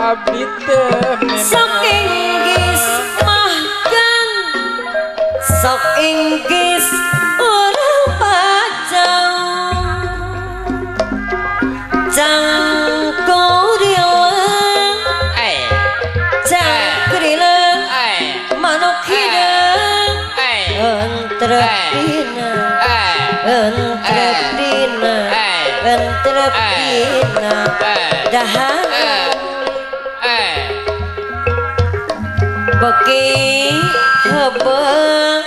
abdi teh sok inggis mahkan sok inggis urang pacang cangkurilang cangkurilang manuk hidang entrepina dahan beki hebeng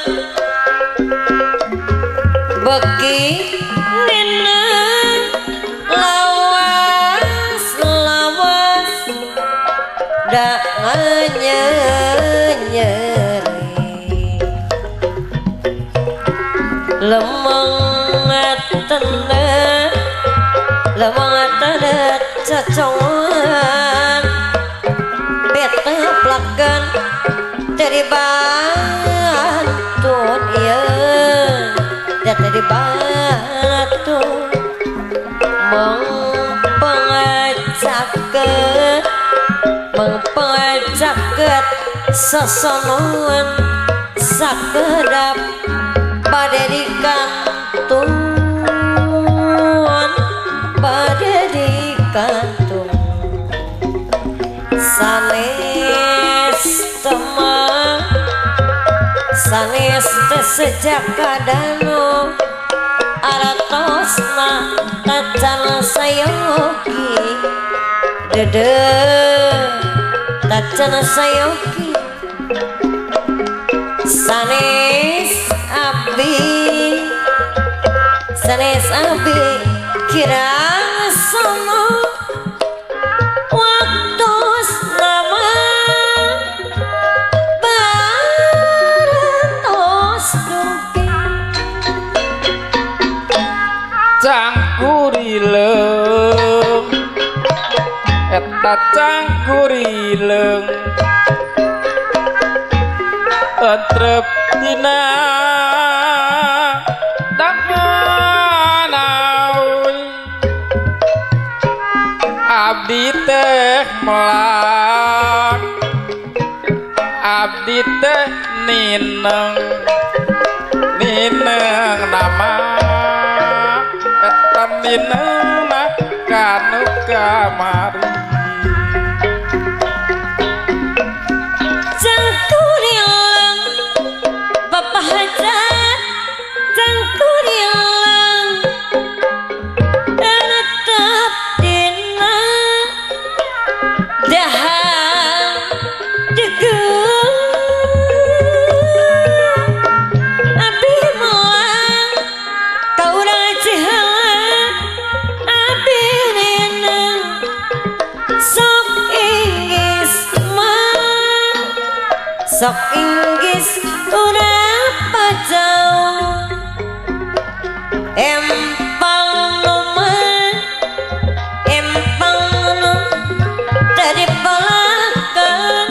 beki nina lawas lawas da nyeri lemeng tanda lemeng tanda cacongan bete plakan dari bantun ya dari bantun mengpengajaket sesonoan sakedap pada di kantung pada di kantung sanes teman sanes sejak kadano aratosna tacan sayogi dede tacan sayogi sanes abi kirang sono waktos lama barantos dugi cangkurileng eta cangkurileng entrep dina abdi teh melak abdi teh nineng nama eta nineng kanu kamari cangkurilang bapak hajat cangkurilang tetap dina dahan degung abi melang kaurang cihalan abi neneng sok inggis man sok inggis urang pacau empang numan empang nu dari palakan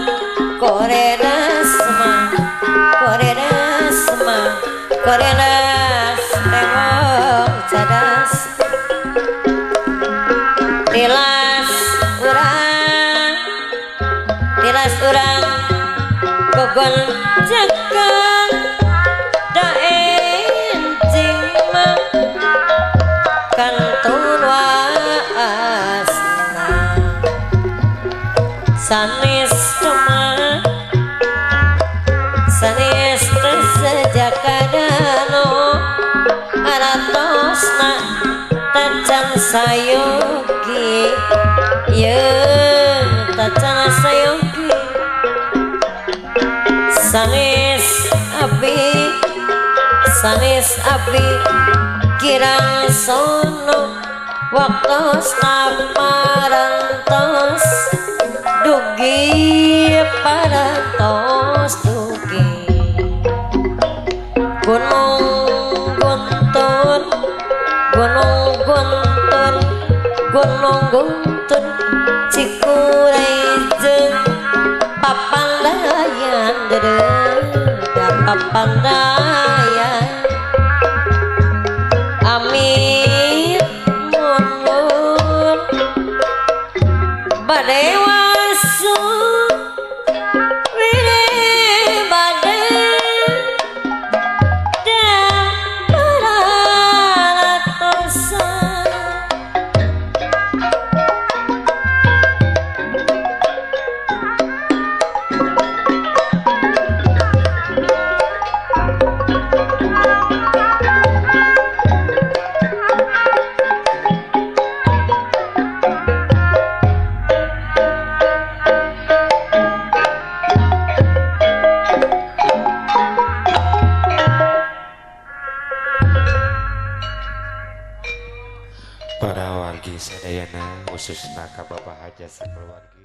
korenas tewang cadas tilas urang gogon jagan da encing mah kantun waasna sanes teman sanes sejak kadano aratosna tacan sayogi ye tacan sayogi sanes abi kirang sono waktos parantos dugi parantos dugi gunung guntun cikurai jeung papandayan papandayan amin mundur badewas sun wire badai dan paralatosan para wargi sadayana khususna ka Bapak Haja sakeluarga